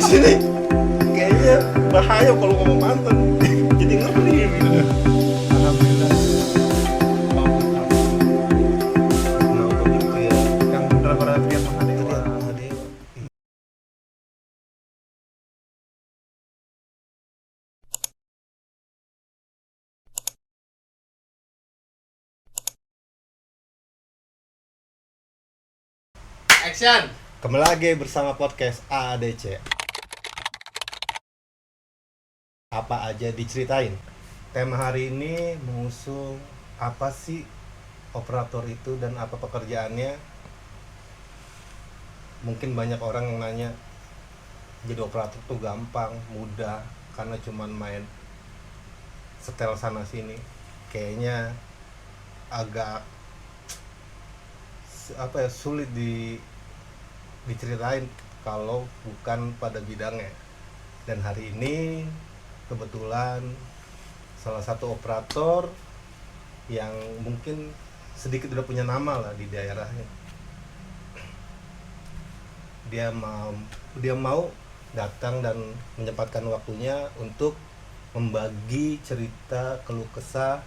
sini kayaknya bahaya kalau ngomong mantan. Jadi ngeri gitu. Alhamdulillah. Kenapa gitu ya? Yang drama Triat Mahadewa. Mahadewa. Action. Kembali lagi bersama podcast AADC. Apa aja diceritain. Tema hari ini mengusung apa sih operator itu dan apa pekerjaannya. Mungkin banyak orang yang nanya, jadi operator tuh gampang, mudah, karena cuman main setel sana sini. Kayaknya agak sulit diceritain kalau bukan pada bidangnya. Dan hari ini kebetulan salah satu operator yang mungkin sedikit udah punya nama lah di daerahnya. Dia mau datang dan menyempatkan waktunya untuk membagi cerita keluh kesah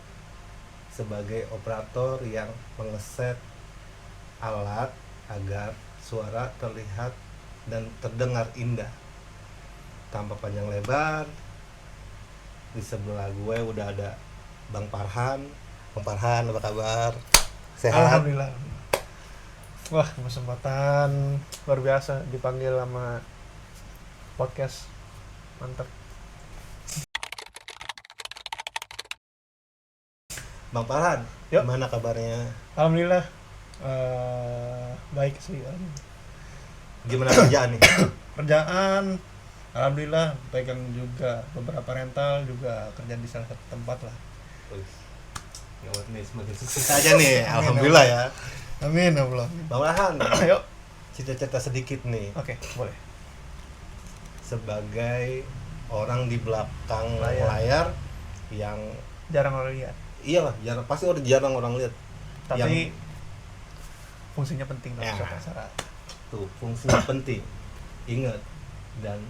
sebagai operator yang mengeset alat agar suara terlihat dan terdengar indah. Tanpa panjang lebar, di sebelah gue udah ada Bang Farhan. Bang Farhan, apa kabar? Sehat? Alhamdulillah. Wah, kesempatan luar biasa dipanggil sama podcast. Mantap. Bang Farhan, Yuk. gimana kabarnya? Alhamdulillah. Baik sih. Gimana kerjaan nih? Kerjaan alhamdulillah pegang juga beberapa rental, juga kerja di salah satu tempat lah. Gawat nih, semakin sukses aja nih. Alhamdulillah ya. Amin Allah. Bang Farhan, Ayo. cerita-cerita sedikit nih. Oke, boleh. Sebagai orang di belakang Layar. layar yang Jarang orang lihat, iyalah pasti jarang orang lihat. tapi fungsinya penting dalam Ya. suatu acara. Tuh fungsinya penting, ingat. Dan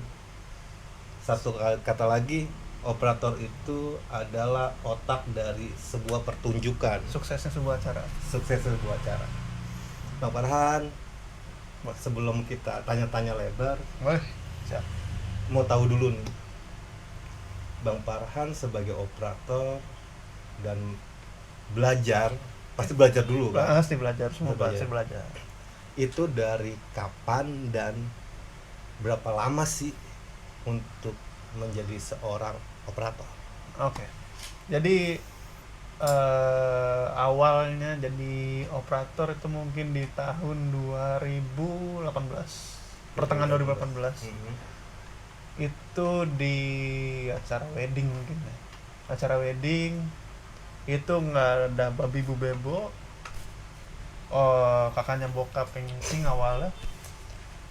satu kata lagi, operator itu adalah otak dari sebuah pertunjukan, Suksesnya sebuah acara. sukses sebuah acara. Bang Farhan, sebelum kita tanya-tanya lebar, Boleh. Siap. mau tahu dulu nih, Bang Farhan sebagai operator dan belajar, pasti belajar dulu kan? Pasti belajar, semua pasti belajar. Itu dari kapan dan berapa lama sih untuk menjadi seorang operator? Oke. Jadi awalnya jadi operator itu mungkin di tahun 2018. Pertengahan 2018. Itu di acara wedding mungkin ya. Acara wedding itu nggak ada babi bu bebo. Kakaknya bokap pengen awalnya.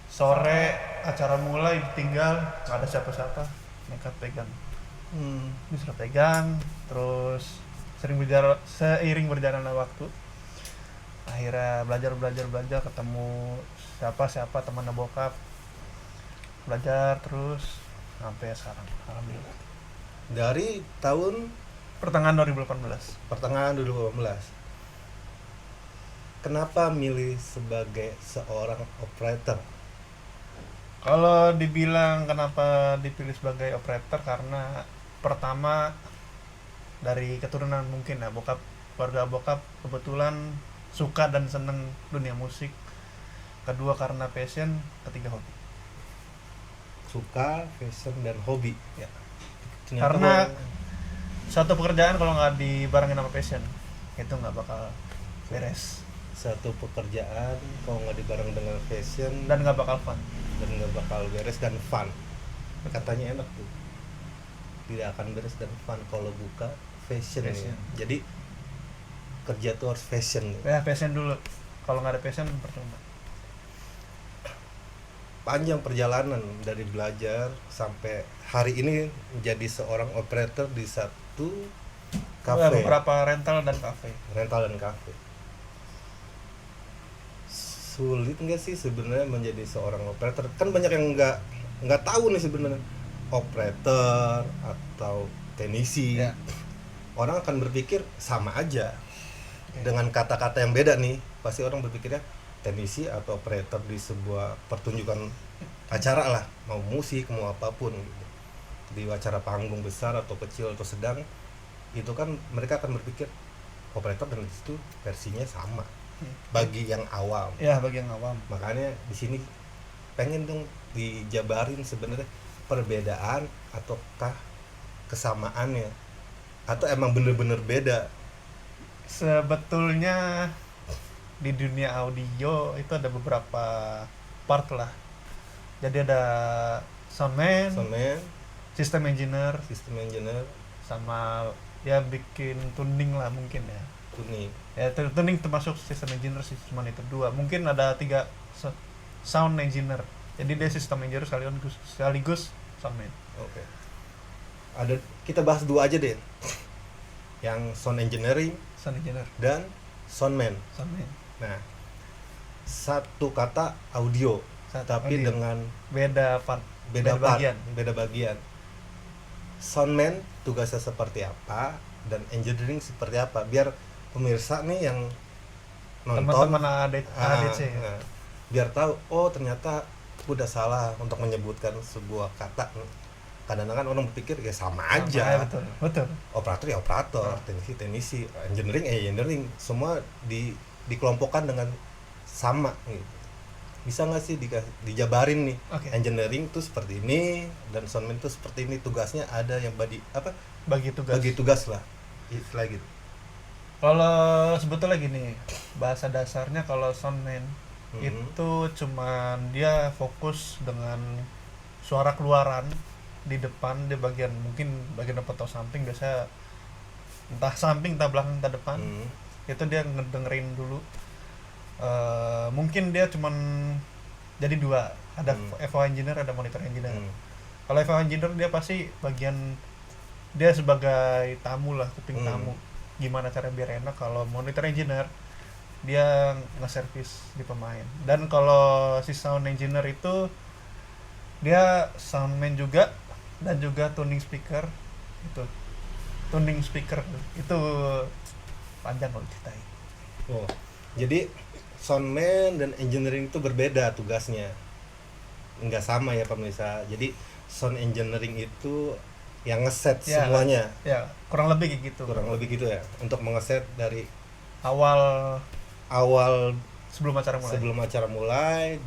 Sore acara mulai ditinggal, nggak ada siapa-siapa, nekat pegang. Disuruh pegang, terus seiring berjalannya waktu, akhirnya belajar ketemu siapa temannya bokap, belajar terus sampai sekarang. Alhamdulillah. Dari tahun Pertengahan 2018. pertengahan 2018. Kenapa milih sebagai seorang operator? Kalau dibilang kenapa dipilih sebagai operator, karena pertama dari keturunan mungkin ya, keluarga bokap kebetulan suka dan seneng dunia musik. Kedua karena passion, ketiga hobi. Suka, fashion, dan hobi. Ya. Ternyata Karena satu pekerjaan kalau nggak dibarengin sama passion itu nggak bakal beres satu pekerjaan kalau nggak dibareng dengan fashion dan nggak bakal fun. dan nggak bakal beres dan fun. Katanya enak tuh, tidak akan beres dan fun kalau buka fashion. Ya. Jadi kerja tuh harus fashion ya. Passion dulu, kalau nggak ada passion percuma. Panjang perjalanan dari belajar sampai hari ini menjadi seorang operator di satu kafe, beberapa rental dan kafe. Sulit nggak sih sebenarnya menjadi seorang operator? Kan banyak yang nggak nggak tahu nih sebenarnya operator atau teknisi, Ya. orang akan berpikir sama aja. Oke. Dengan kata-kata yang beda nih, pasti orang berpikirnya teknisi atau operator di sebuah pertunjukan acara lah, mau musik mau apapun gitu. Di acara panggung besar atau kecil atau sedang, itu kan mereka akan berpikir operator dan itu versinya sama bagi yang awam. Ya, bagi yang awam. Makanya di sini pengen dong dijabarin sebenarnya perbedaan ataukah kesamaannya, atau emang bener-bener beda. Sebetulnya di dunia audio itu ada beberapa part lah. Jadi ada soundman, Soundman, system engineer, system engineer, sama ya bikin tuning lah mungkin ya. tuning. Ya tuning termasuk system engineer sih, cuma itu dua. Mungkin ada 3 sound engineer. Jadi dia system engineer sekaligus soundman. Oke. Ada, kita bahas dua aja deh. Yang sound engineering Sound engineer, dan soundman. soundman. Nah, satu kata audio, tapi audio. dengan Beda part, beda part, bagian. beda bagian. Soundman tugasnya seperti apa dan engineering seperti apa, biar pemirsa nih yang nonton, Teman-teman ADC ya. biar tahu, oh ternyata udah salah untuk menyebutkan sebuah kata. Kadang-kadang orang berpikir ya sama aja. Ya, betul. Operator ya operator, teknisi, engineering, semua dikelompokkan dengan sama gitu. Bisa nggak sih dijabarin nih? Oke. Engineering tuh seperti ini dan soundman tuh seperti ini, tugasnya ada yang Bagi tugas lah, istilah gitu. Kalau sebetulnya gini, bahasa dasarnya kalau soundman Mhm. itu cuman dia fokus dengan suara keluaran di depan, di bagian depan atau samping, biasa entah samping entah belakang entah depan. Mhm. Itu dia ngedengerin dulu. Mungkin dia cuman jadi dua, ada eval engineer, ada monitor engineer. Mhm. Kalau eval engineer dia pasti bagian, dia sebagai tamu lah, kuping tamu, gimana cara biar enak. Kalau monitor engineer dia nge-service di pemain. Dan kalau si sound engineer itu dia soundman juga dan juga tuning speaker. Itu tuning speaker itu panjang kalau ceritain. Oh, jadi soundman dan engineering itu berbeda tugasnya, nggak sama ya pemirsa. Jadi sound engineering itu yang ngeset Ya, semuanya, ya kurang lebih kayak gitu, kurang lebih gitu ya, untuk mengeset dari awal sebelum acara mulai,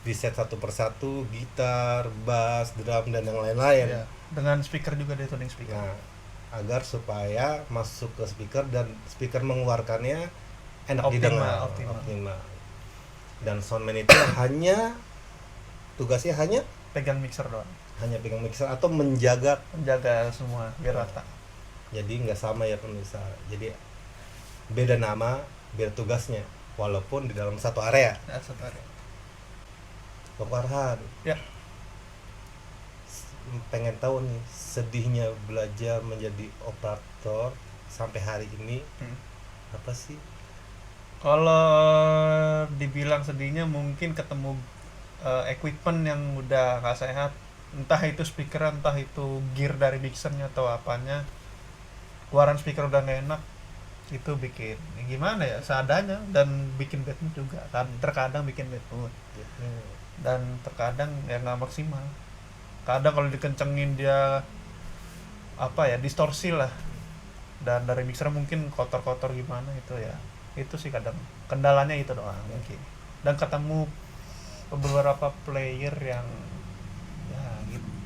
di set satu persatu, gitar, bass, drum dan yang lain-lain. ya, dengan speaker juga dia tuning speaker. Nah, agar supaya masuk ke speaker dan speaker mengeluarkannya enak didengar, optimal. Dan soundman itu tugasnya hanya pegang mixer doang, pegang mixer atau menjaga semua biar rata. Jadi nggak sama ya pemirsa. Jadi beda nama, beda tugasnya, walaupun di dalam satu area. Satu area. Bang Farhan, Ya. pengen tahu nih sedihnya belajar menjadi operator sampai hari ini apa sih? Kalau dibilang sedihnya mungkin ketemu equipment yang udah nggak sehat, entah itu speaker, entah itu gear dari mixernya atau apanya, keluaran speaker udah nggak enak, itu bikin gimana ya, seadanya, dan bikin bad mood juga kan, terkadang bikin bad mood dan terkadang ya nggak maksimal. Kadang kalau dikencengin dia distorsi lah, dan dari mixer mungkin kotor-kotor gimana, itu sih kadang kendalanya itu doang mungkin. Dan ketemu beberapa player yang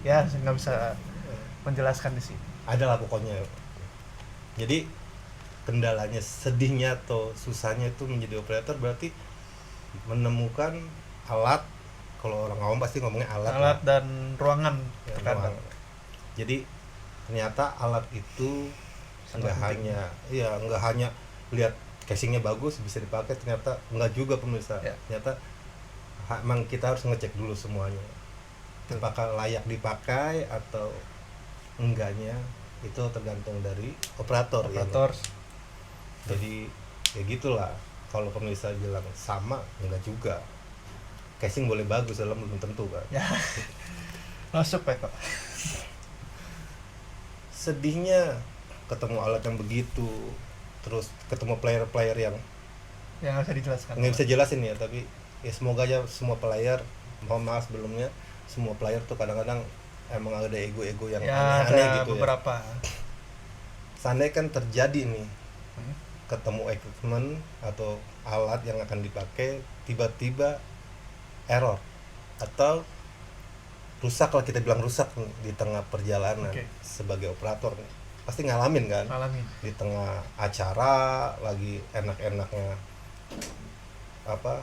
nggak bisa menjelaskan di sini. Ada lah pokoknya. Jadi kendalanya, sedihnya atau susahnya itu menjadi operator berarti menemukan alat. Kalau orang awam pasti ngomongnya alat dan ruangan ya, terkadang. Jadi ternyata alat itu nggak hanya lihat casingnya bagus bisa dipakai, ternyata nggak juga pemirsa. Ternyata emang kita harus ngecek dulu semuanya, apakah layak dipakai atau enggaknya, itu tergantung dari operator. Ya. Jadi ya gitulah, kalau pemirsa bilang sama, enggak juga. Casing boleh bagus, dalam belum tentu kan. Masuk Pak. Sedihnya ketemu alat yang begitu, terus ketemu player-player yang Yang nggak bisa dijelaskan. nggak bisa jelasin ya, tapi ya semoga aja semua player, mohon maaf sebelumnya, semua player tuh kadang-kadang emang ada ego-ego yang Ya aneh-aneh ada gitu ya. beberapa. Seandainya kan terjadi nih Hmm. ketemu equipment atau alat yang akan dipakai tiba-tiba error atau rusak lah, kita bilang rusak nih, di tengah perjalanan. Oke. Sebagai operator nih, pasti ngalamin kan, Ngalamin. di tengah acara lagi enak-enaknya apa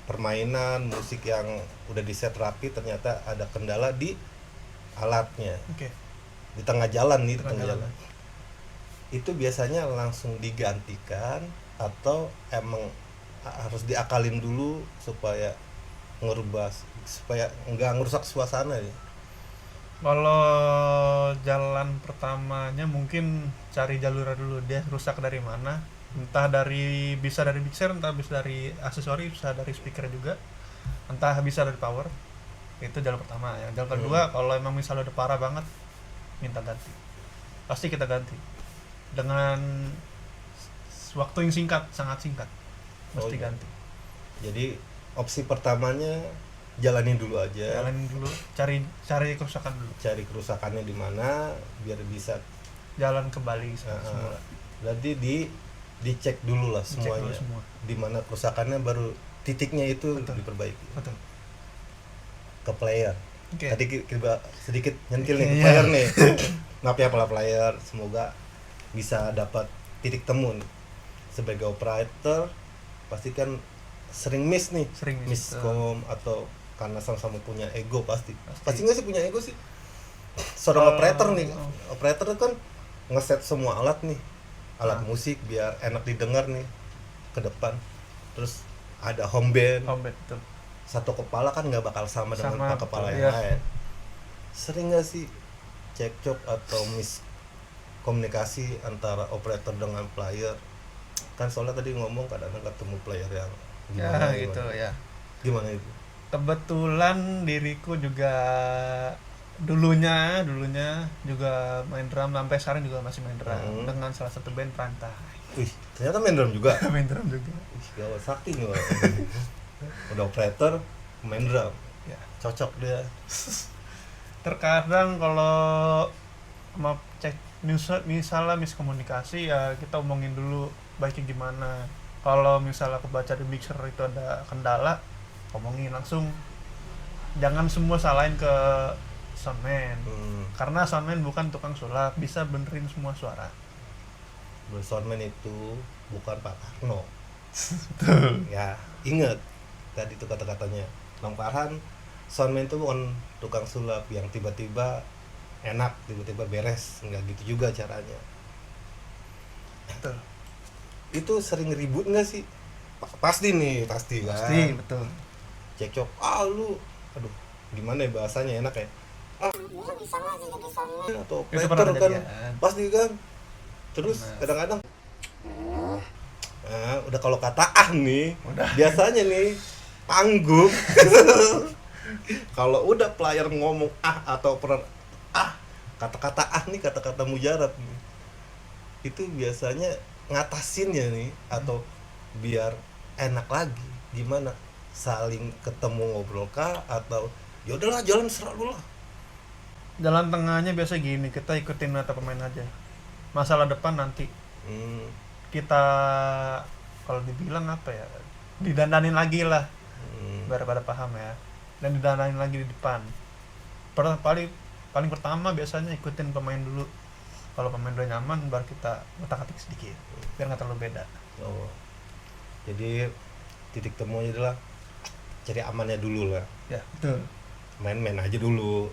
permainan musik yang udah di set rapi, ternyata ada kendala di alatnya Oke. di tengah jalan nih, di Tengah tengah jalan. jalan. Itu biasanya langsung digantikan atau emang harus diakalin dulu supaya ngerubah, supaya nggak ngerusak suasana ya. Kalau jalan pertamanya mungkin cari jalurnya dulu, dia rusak dari mana, entah bisa dari mixer, entah bisa dari aksesori, bisa dari speaker juga, entah bisa dari power. Itu jalan pertama. Yang jalan kedua, kalau emang misalnya udah parah banget, minta ganti, pasti kita ganti dengan waktu yang singkat, sangat singkat, Oh, mesti iya. ganti. Jadi opsi pertamanya jalanin dulu aja, Jalanin dulu, cari kerusakan dulu, cari kerusakannya di mana biar bisa jalan kembali uh, semula. jadi dicek dulu lah Cek semuanya, dulu semua. di mana kerusakannya, baru titiknya itu Betul. diperbaiki. Betul. Ke player. Oke. Tadi kita sedikit nyentil nih ke Iya. player nih. Maaf ya para player, semoga bisa dapat titik temu nih. Sebagai operator pasti kan sering miss nih, Sering miss, miskom atau karena sama-sama punya ego pasti. Pasti. Pasti nggak sih punya ego sih? Seorang operator nih, Oh. operator kan ngeset semua alat nih, alat Nah. musik biar enak didengar nih ke depan. Terus ada home band, Combat tuh. satu kepala kan nggak bakal sama dengan Sama, kepala betul, yang iya. lain. Sering nggak sih cekcok atau miskomunikasi antara operator dengan player? Kan soalnya tadi ngomong kadang-kadang ketemu player yang Ya gitu ya. Gimana itu? Kebetulan diriku juga dulunya juga main drum, sampai sekarang juga masih main drum dengan salah satu band Pantai. Wih, ternyata main drum juga. Main drum juga. Wih, gawat sakti nih. Wak. Udah operator, main drum. Ya. Cocok dia. Terkadang kalau mau cek misalnya miskomunikasi, ya kita omongin dulu baiknya gimana. Kalau misalnya kebaca di mixer itu ada kendala, omongin langsung. Jangan semua salahin ke soundman, karena soundman bukan tukang sulap, bisa benerin semua suara. Soundman itu bukan Pak Karno. Betul. Ya, ingat tadi itu kata-katanya Bang Farhan, soundman itu bukan tukang sulap yang tiba-tiba enak, tiba-tiba beres. Nggak gitu juga caranya. Betul. Itu sering ribut nggak sih? Pasti nih, pasti kan. Pasti, betul. Cekcok, lu aduh, gimana ya bahasanya, enak ya? Atau Itu pernah operator kan, kejadian. pasti kan. Terus Benar. kadang-kadang udah kalau kata nih, Udah. biasanya nih panggung. Kalau udah player ngomong atau kata-kata nih, kata-kata mujarab nih, itu biasanya ngatasinnya nih, atau biar enak lagi gimana, saling ketemu ngobrol kah, atau ya udahlah jalan serah lu lah. Jalan tengahnya biasa gini, kita ikutin kata pemain aja. Masalah depan nanti kita, kalau dibilang apa ya, didandanin lagi lah, biar pada paham ya, dan didandanin lagi di depan. Paling pertama biasanya ikutin pemain dulu. Kalau pemain udah nyaman, baru kita otak-atik sedikit biar nggak terlalu beda. Oh, jadi titik temunya adalah cari amannya dulu lah, Ya betul. main-main aja dulu.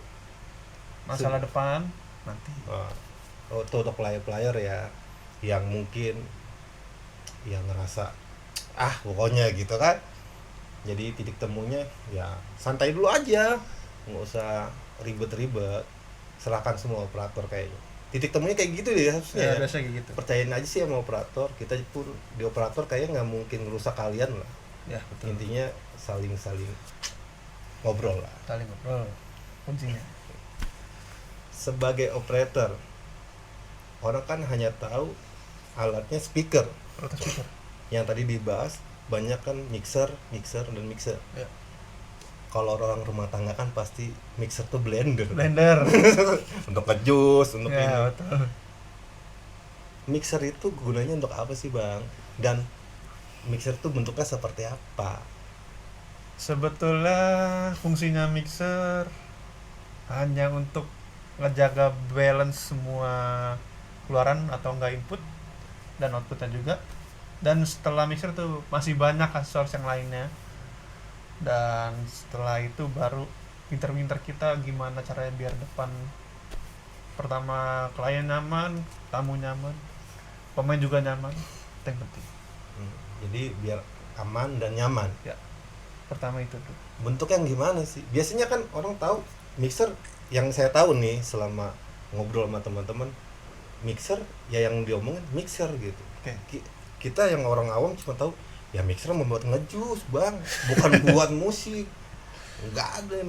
Masalah depan nanti. Itu untuk player-player ya yang mungkin yang ngerasa pokoknya gitu kan, jadi titik temunya ya santai dulu aja, nggak usah ribet-ribet, serahkan semua operator kayaknya. Titik temunya kayak gitu deh harusnya Ya, ya. biasa kayak gitu. Percayain aja sih sama operator, kita pun di operator kayaknya nggak mungkin ngerusak kalian lah. Ya betul. Intinya saling ngobrol lah. Saling ngobrol kuncinya. sebagai operator, orang kan hanya tahu alatnya speaker. Protes speaker. Yang tadi dibahas banyak kan mixer dan mixer. Ya. Kalau orang rumah tangga kan pasti mixer tuh blender. Untuk ngejus, untuk ini. Ya, betul. Mixer itu gunanya untuk apa sih, Bang? Dan mixer tuh bentuknya seperti apa? Sebetulnya fungsinya mixer hanya untuk ngejaga balance semua keluaran atau enggak input dan outputnya juga. Dan setelah mixer tuh masih banyak aksesoris yang lainnya. Dan setelah itu baru pinter-pinter kita gimana caranya biar depan pertama klien nyaman, tamu nyaman, pemain juga nyaman, itu yang penting. Jadi biar aman dan nyaman. Ya, pertama itu tuh. Bentuknya yang gimana sih? Biasanya kan orang tahu mixer, yang saya tahu nih selama ngobrol sama teman-teman, mixer ya yang diomongin mixer gitu. Kita yang orang awam cuma tahu ya mixer membuat ngejus, Bang, bukan buat musik. Enggak ada.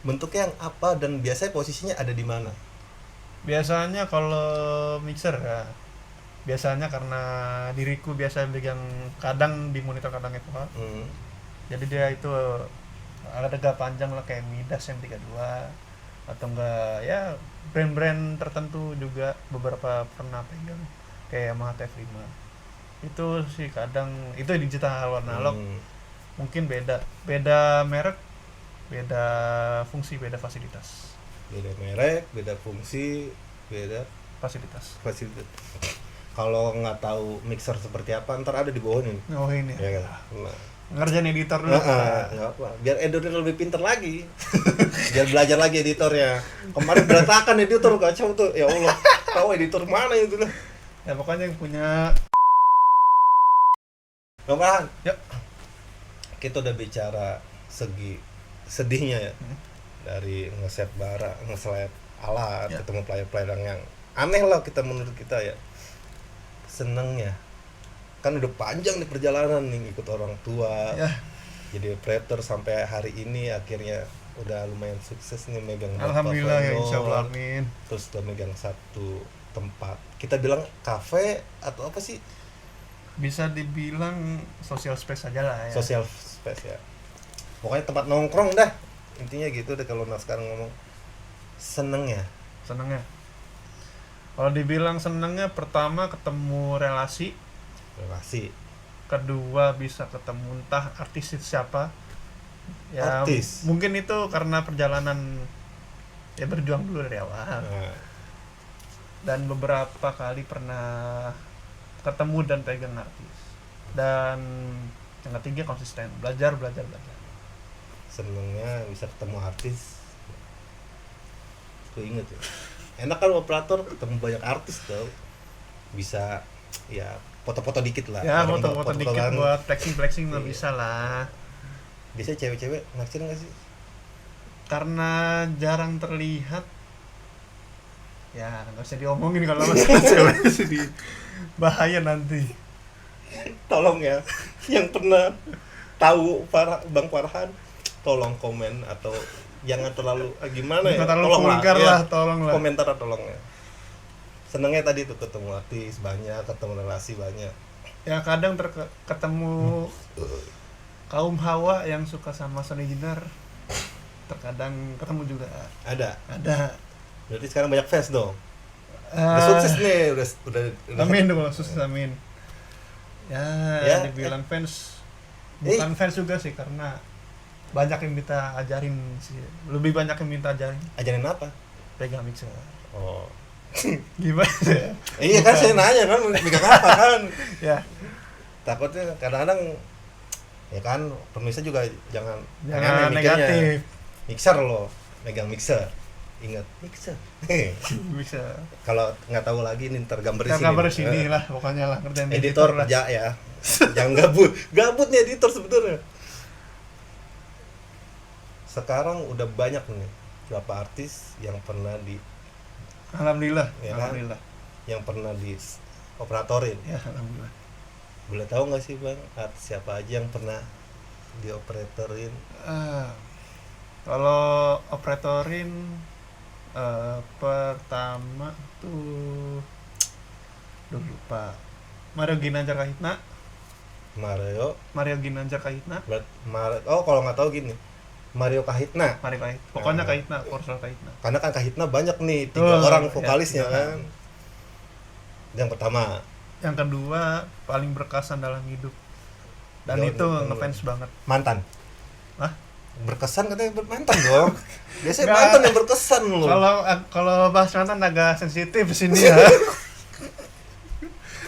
Bentuknya yang apa dan biasanya posisinya ada di mana? Biasanya kalau mixer ya, biasanya karena diriku biasa pegang kadang di monitor kadang FH. Jadi dia itu agak panjang lah kayak Midas yang 32 atau enggak ya brand-brand tertentu juga beberapa pernah pegang kayak Yamaha TF5. Itu sih kadang itu digital warna analog. Mungkin beda merek, beda fungsi, beda fasilitas. Beda merek, beda fungsi, beda fasilitas. Kalau nggak tahu mixer seperti apa, ntar ada di bawah nih. Oh ini ya kan? Ngerjain editor dulu. Nggak apa. Biar editor lebih pinter lagi. Biar belajar lagi editornya. Kemarin berantakan editor, kacau tuh. Ya Allah, tahu editor mana itu lah. Ya pokoknya yang punya. Bang, Yuk. Kita udah bicara segi sedihnya ya. Dari nge-set bara, nge-slap alat, ketemu player-player yang aneh lah kita menurut kita ya. Senengnya kan udah panjang nih perjalanan nih, ikut orang tua jadi operator sampai hari ini akhirnya udah lumayan sukses nih, megang alhamdulillah ya, insyaallah, amin. Terus udah megang satu tempat, kita bilang kafe atau apa sih, bisa dibilang social space aja lah ya, social space ya, pokoknya tempat nongkrong dah intinya gitu deh kalau sekarang ngomong. Senengnya kalau dibilang senengnya, pertama ketemu relasi, kedua bisa ketemu entah artis itu siapa ya, mungkin itu karena perjalanan ya berjuang dulu dari awal. Dan beberapa kali pernah ketemu dan pegang artis. Dan yang ketiga konsisten, belajar. Senengnya bisa ketemu artis, gue inget ya, enak kan operator ketemu banyak artis tau, bisa ya foto-foto dikit lah ya, foto-foto dikit kan, buat flexing mah bisa lah. Biasanya cewek-cewek naksir nggak sih? Karena jarang terlihat ya, nggak usah diomongin kalau masalah cewek sih, bahaya nanti. Tolong ya yang pernah tahu Bang Farhan, tolong komen atau jangan terlalu gimana ya, tolong lah, tolong lah komentar, tolong ya. Senengnya tadi tuh ketemu artis banyak, ketemu relasi banyak ya, kadang ketemu kaum hawa yang suka sama Sony Jenar, terkadang ketemu juga ada. Berarti sekarang banyak fans dong. Udah sukses nih, udah amin dong, sukses, amin ya, dibilang fans bukan fans juga sih, karena banyak yang minta ajarin sih, lebih banyak yang minta ajarin apa? Pegang mixer. Oh Gimana ya? Iya kan, saya nanya kan megang apa kan ya, takutnya kadang-kadang ya kan pemirsa juga jangan negatif. Mixer loh, megang mixer, ingat mixer. Bisa Kalau nggak tahu lagi ini tergambar di sini lah, pokoknya lah kerjaan editor lah ya. Jangan gabut nih editor sebetulnya. Sekarang udah banyak nih berapa artis yang pernah di alhamdulillah yang pernah di operatorin ya, alhamdulillah. Boleh tahu nggak sih Bang, artis siapa aja yang pernah dioperatorin? Kalau operatorin Pertama tuh lupa. Mario Ginanjar Kahitna. Mario Ginanjar Kahitna. oh kalau nggak tahu gini, Mario Kahitna. Mario Kahitna. Pokoknya Nah. Kahitna, Korsel Kahitna. Karena kan Kahitna banyak nih, 3 Tuh, orang ya, vokalisnya 3 kan. orang. Yang pertama. Yang kedua paling berkesan dalam hidup. Dan Jauh itu nih, ngefans banget. Mantan. Hah? Berkesan katanya mantan dong. Biasanya Nggak. mantan yang berkesan loh. Kalau bahas mantan agak sensitif di sini ya.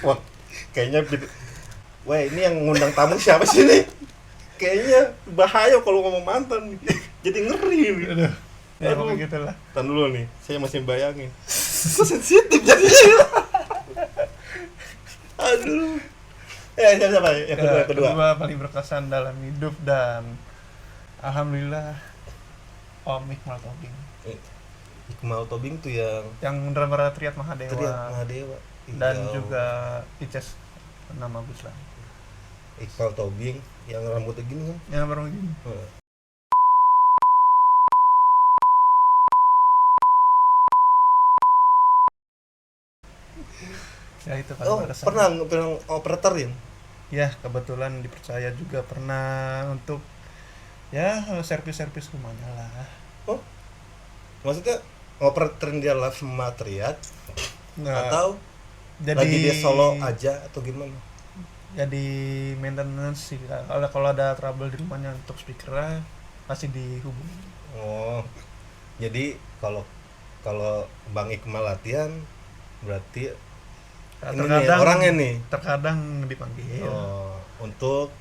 Wah, kayaknya wah ini yang ngundang tamu siapa sih nih? Kayaknya bahaya kalau ngomong mantan. Jadi ngeri nih. Aduh. Ya Aduh. pokoknya gitulah. Tahan dulu nih, saya masih bayangin. Kok sensitif jadinya. Aduh. Siapa? Yang kedua. Paling berkesan dalam hidup dan alhamdulillah Om Iqmal Tobing. Iqmal Tobing tuh yang Drama Triad Mahadewa. Triad Mahadewa. Dan Iya. juga Ices nama Gus lah. Iqmal Tobing yang rambutnya gini kan. Yang baru gini. Ya itu paling Oh, berkesan. pernah operatorin? Ya kebetulan dipercaya juga pernah untuk ya servis rumahnya lah. Oh, maksudnya operatorin dia live sama Triad? Nggak, Atau jadi lagi dia solo aja atau gimana? jadi maintenance sih. Kalau ada trouble di rumahnya untuk speakernya pasti dihubungi. Oh, jadi kalau Bang Iqmal latihan berarti ini nih orangnya nih. Terkadang dipanggil Oh, untuk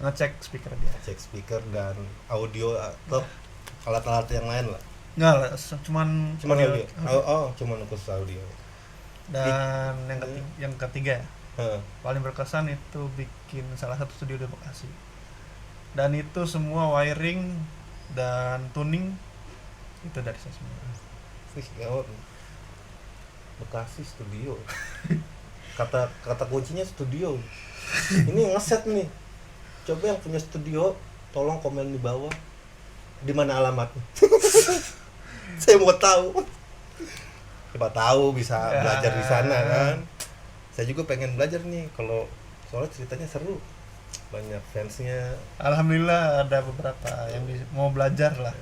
ngecek speaker dia. cek speaker dan audio atau alat-alat yang lain lah. Enggak lah, cuman Audio. Oh, cuman khusus audio. Dan yang ketiga Heeh. paling berkesan itu bikin salah satu studio di Bekasi. Dan itu semua wiring dan tuning itu dari saya semua. Wih, gawat. Bekasi studio. Kata kuncinya studio. Ini ngeset nih. Coba yang punya studio tolong komen di bawah. Di mana alamatnya? Saya mau tahu. Siapa tahu bisa Ya. belajar di sana kan. Saya juga pengen belajar nih, kalau soalnya ceritanya seru. Banyak fansnya. Alhamdulillah ada beberapa yang mau belajar lah.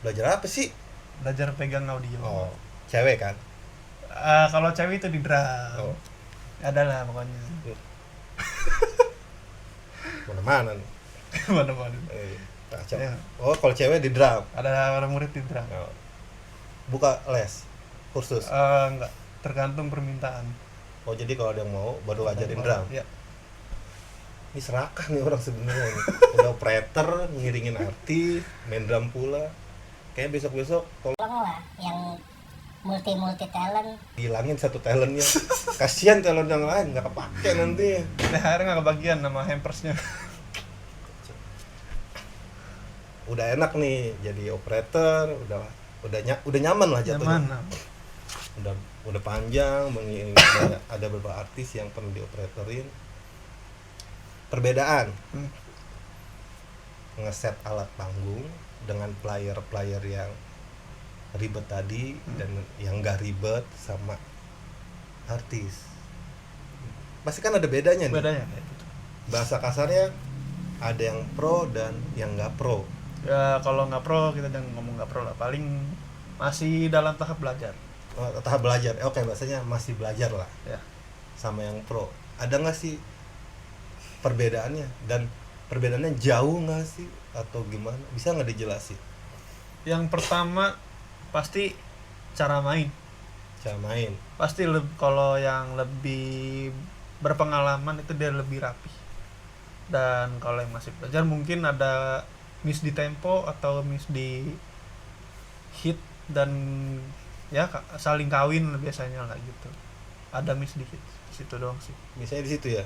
Belajar apa sih? Belajar pegang audio. Oh, cewek kan? Kalau cewek itu di drum. Oh, Ada lah pokoknya. mana-mana nih. Mana-mana. Kacau. Ya. Oh, kalau cewek di drum. Ada orang murid di drum. Oh. Buka les, kursus. Enggak, tergantung permintaan. Oh, jadi kalau ada yang mau baru ajarin drum. Ya. Ini serakah nih orang sebenarnya nih. Udah operator, ngiringin artis, main drum pula. Kayaknya besok-besok Tolong lah yang multi talent. hilangin satu talentnya. Kasihan talent yang lain nggak kepake nanti. THR nggak kebagian nama hampersnya. Udah enak nih jadi operator, udah nyaman lah jatuhnya. Nyaman. Udah panjang, ada beberapa artis yang pernah dioperatorin. Perbedaan ngeset alat panggung dengan player yang ribet tadi dan yang gak ribet sama artis. Pasti kan ada bedanya nih. Bedanya kayak gitu. Bahasa kasarnya ada yang pro dan yang gak pro. Ya kalau nggak pro kita jangan ngomong nggak pro lah. Paling masih dalam tahap belajar. Tahap belajar. Oke, bahasanya masih belajar lah. Ya. Sama yang pro. Ada nggak sih perbedaannya, dan perbedaannya jauh nggak sih atau gimana? Bisa nggak dijelasin? Yang pertama pasti cara main. Cara main. Pasti kalau yang lebih berpengalaman itu dia lebih rapi. Dan kalau yang masih belajar mungkin ada miss di tempo atau miss di hit dan ya saling kawin biasanya lah gitu. Ada miss dikit situ doang sih. Biasanya di situ ya.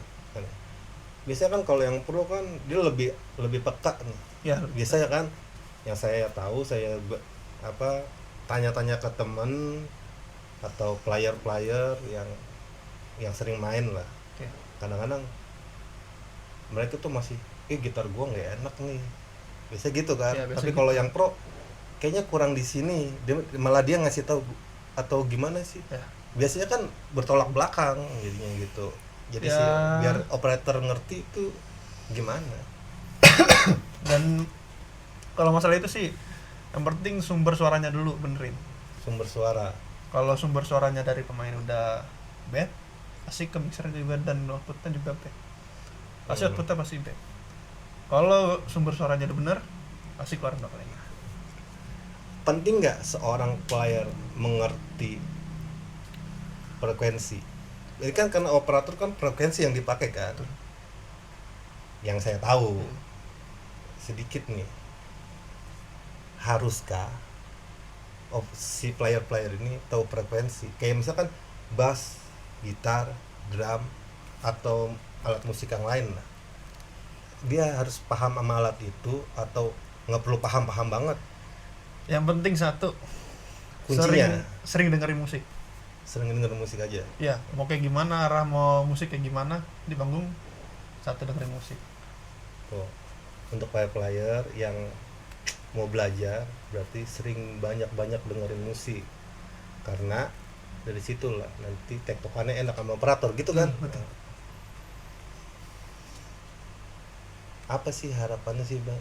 Biasanya kan kalau yang pro kan dia lebih peka nih. Ya, Biasanya kan yang saya tahu, saya tanya-tanya ke temen atau player yang sering main lah. Oke. Kadang-kadang mereka tuh masih gitar gua nggak enak nih. Biasa gitu kan. Ya, biasa Tapi gitu. kalau yang pro kayaknya kurang di sini, malah dia ngasih tahu atau gimana sih Ya. biasanya kan bertolak belakang jadinya gitu. Jadi Ya. sih biar operator ngerti itu gimana. Dan kalau masalah itu sih yang penting sumber suaranya dulu benerin. Sumber suara Kalau sumber suaranya dari pemain udah bad, pasti ke mixer juga dan outputnya juga bad. Pasti outputnya pasti bad. Kalau sumber suaranya udah bener, pasti keluar vokalnya. penting nggak seorang player mengerti frekuensi? Jadi kan karena operator kan frekuensi yang dipakai kan. Yang saya tahu sedikit nih. Haruskah si player-player ini tahu frekuensi? Kayak misalkan bass, gitar, drum atau alat musik yang lain lah. Dia harus paham sama alat itu atau nggak perlu paham-paham banget? Yang penting satu, Kuncinya sering dengerin musik. sering denger musik aja. Ya, mau kayak gimana, arah mau musik kayak gimana di panggung, satu dengerin musik. Tuh. Untuk player-player yang mau belajar berarti sering banyak-banyak dengerin musik. Karena dari situlah nanti tektokannya enak sama operator gitu kan. Betul. Apa sih harapannya sih Bang?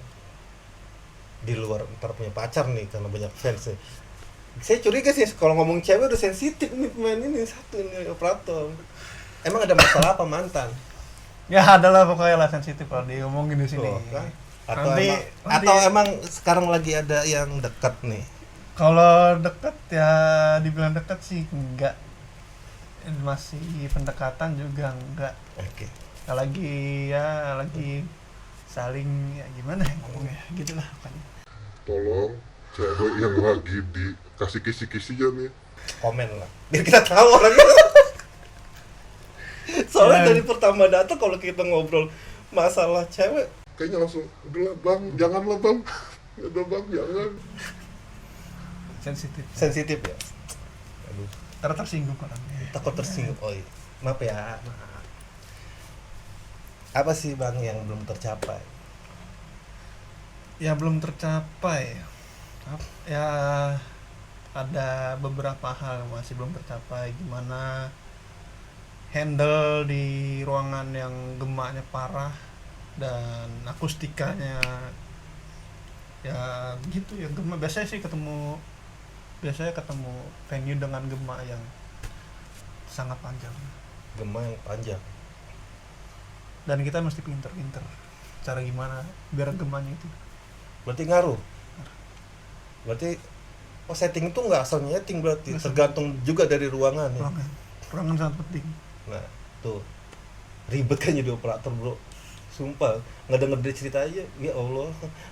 Di luar ntar punya pacar nih karena banyak fans nih. Saya curiga sih kalau ngomong cewek udah sensitif nih pemain ini satu ini operator. Emang ada masalah apa mantan? Ya adalah pokoknya lah sensitif kalau diomongin di sini. Tuh, kan? Atau Nanti- emang sekarang lagi ada yang dekat nih? Kalau deket ya dibilang deket sih enggak, masih pendekatan juga enggak. Oke. Lagi saling ya gimana ya ngomongnya gitulah kan. Tolong cewek yang lagi dikasih kisi-kisinya nih, Komen lah biar kita tahu orangnya. Soalnya Ya. dari pertama datang kalau kita ngobrol masalah cewek kayaknya langsung udah bang, janganlah bang, udah bang, jangan. Sensitif. sensitif ya. Aduh, Tersinggung orangnya. takut tersinggung. Oh iya. Maaf ya. Maaf. Apa sih Bang yang belum tercapai? Ya belum tercapai. Ya ada beberapa hal yang masih belum tercapai. Gimana handle di ruangan yang gemaknya parah dan akustikanya ya gitu ya gemak. Biasanya ketemu venue dengan gemak yang sangat panjang Gema yang panjang. dan kita mesti pinter-pinter cara gimana biar gemanya itu. Berarti ngaruh. Berarti setting itu nggak asal nyeting berarti Nggak tergantung juga dari ruangan ya. ruangan sangat penting. Nah, tuh ribet kan jadi operator, Bro. Sumpah, nggak denger dia cerita aja, ya Allah,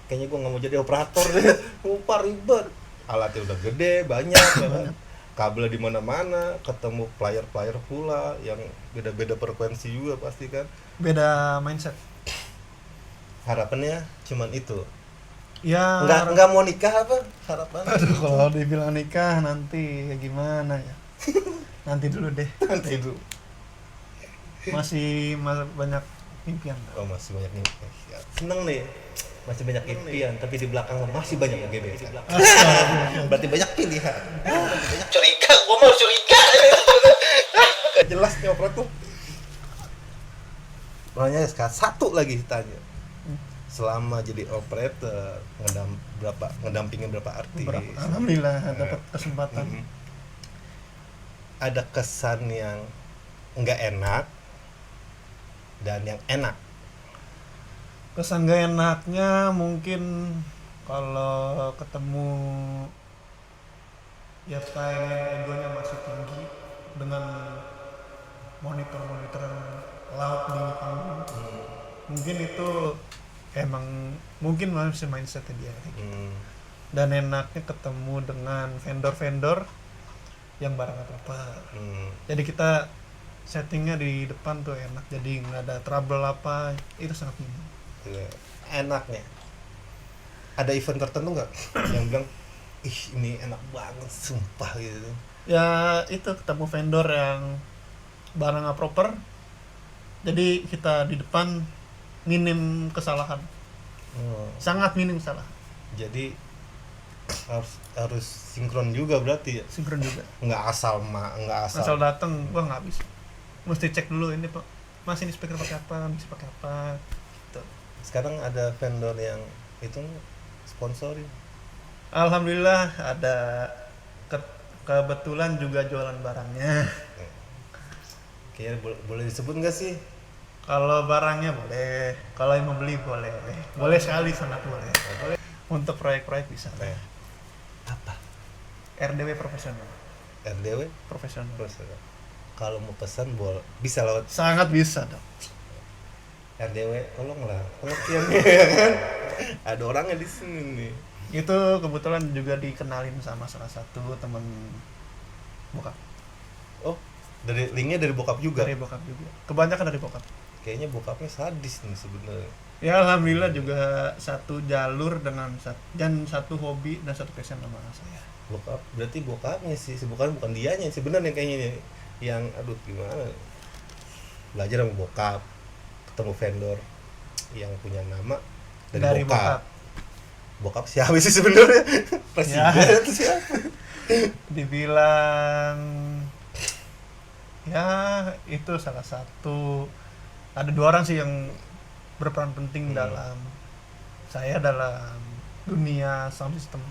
kayaknya gua nggak mau jadi operator deh. Sumpah ribet. Alatnya udah gede, banyak, ya kan? Kabel di mana-mana, ketemu player-player pula yang beda-beda frekuensi juga pasti kan. Beda mindset Harapannya cuman itu. ya. Nggak mau nikah apa harapannya? Aduh, kalau dibilang nikah nanti ya gimana ya. Nanti dulu deh, Nanti dulu. masih banyak impian. Oh, masih banyak nih. Seneng nih. Masih banyak impian, tapi di belakang masih banyak gebetan. Berarti banyak pilihan. Banyak curiga, gua mau curiga. Gak jelas nih operator. Makanya sekarang satu lagi tanya. Selama jadi operator, ngedampingin berapa artis? Alhamdulillah dapat kesempatan. Mhm. Ada kesan yang nggak enak dan yang enak. Kesan gak enaknya mungkin kalau ketemu ya pengen egonya masih tinggi dengan monitor laut di panggung. Mungkin itu emang mungkin masih mindsetnya dia. Dan enaknya ketemu dengan vendor-vendor yang barangnya proper. Jadi kita settingnya di depan tuh enak, jadi nggak ada trouble apa, itu sangat minim. Enaknya ada event tertentu nggak yang bilang ih ini enak banget sumpah gitu? Ya itu ketemu vendor yang barangnya proper, jadi kita di depan minim kesalahan, sangat minim kesalahan. Jadi harus sinkron juga berarti ya, sinkron juga. nggak asal Asal datang, wah nggak bisa. Mesti cek dulu ini Pak, Mas ini speaker pakai apa, bisa pakai apa. Gitu. Sekarang ada vendor yang itu sponsorin. Alhamdulillah ada kebetulan juga jualan barangnya. Kayaknya boleh disebut nggak sih? Kalau barangnya boleh, kalau yang mau beli boleh. Boleh sekali, sangat boleh. Untuk proyek-proyek bisa. Apa? RDW profesional. RDW Profesional. kalau mau pesan bisa lewat Sangat bisa dong. RDW, tolonglah pengertiannya ya kan. Ada orangnya di sini nih. Itu kebetulan juga dikenalin sama salah satu teman bokap. Oh, linknya dari bokap juga. Dari bokap juga. Kebanyakan dari bokap. Kayaknya bokapnya sadis nih sebenarnya. Ya alhamdulillah juga satu jalur dengan dan satu hobi dan satu passion sama saya. Berarti bokapnya sih, bukan dianya sebenarnya kayaknya nih. Yang aduh gimana? Belajar sama bokap, ketemu vendor yang punya nama dari bokap. Bokap siapa sih sebenarnya? Presiden atau siapa? Dibilang ya itu salah satu, ada 2 orang sih yang berperan penting dalam dunia sound system.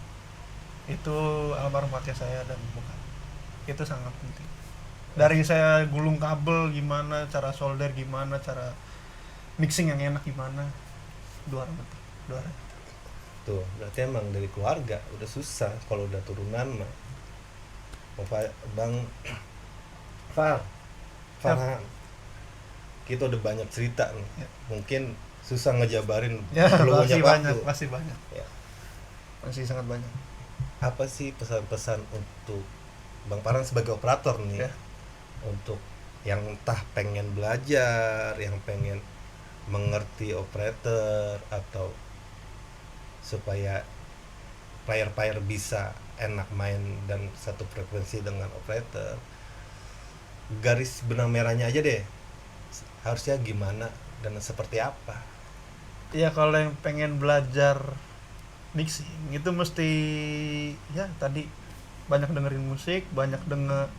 Itu almarhum kakek saya dan bokap. Itu sangat penting. Dari saya gulung kabel gimana, cara solder gimana, cara mixing yang enak gimana, 2 orang itu. Tuh, berarti emang dari keluarga udah susah kalau udah turunan mah. Bang Farhan, kita udah banyak cerita nih. Ya. Mungkin susah ngejabarin Ya, belum pasti punya banyak, waktu. pasti banyak. Ya. Masih sangat banyak. Apa sih pesan-pesan untuk Bang Farhan sebagai operator nih? Ya. Untuk yang entah pengen belajar, yang pengen mengerti operator, atau supaya player bisa enak main dan satu frekuensi dengan operator, garis benang merahnya aja deh, harusnya gimana dan seperti apa? Ya kalau yang pengen belajar mixing itu mesti ya tadi banyak dengerin musik,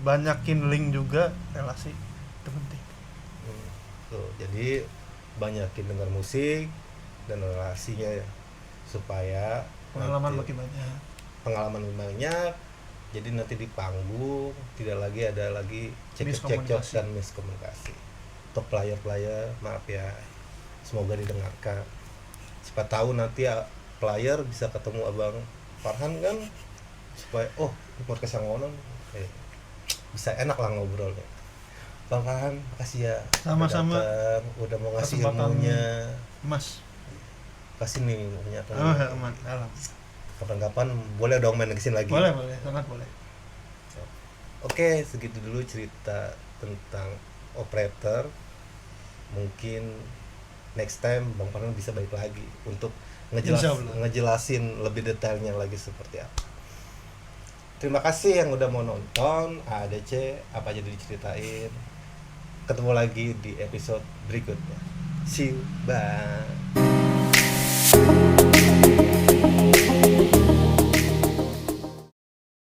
banyakin link juga, relasi itu penting. Tuh, jadi banyakin dengar musik dan relasinya ya, supaya Pengalaman nanti makin banyak. pengalaman banyak, jadi nanti di panggung tidak lagi ada cekcok dan miskomunikasi. Untuk player maaf ya, semoga didengarkan, siapa tahu nanti ya player bisa ketemu Abang Farhan kan, supaya oh podcast yang ngonon bisa enak lah ngobrolnya. Bang Farhan, makasih ya Sama-sama. udah mau ngasih Kesempatan ilmunya, Mas. kasih nih ilmunya. Aman, alam. Kapan-kapan boleh dong main kesini lagi. Boleh, sangat boleh. Oke, segitu dulu cerita tentang operator. Mungkin next time Bang Farhan bisa balik lagi untuk ngejelasin lebih detailnya lagi seperti apa. Terima kasih yang udah mau nonton ADC apa aja diceritain. Ketemu lagi di episode berikutnya. See you, bye.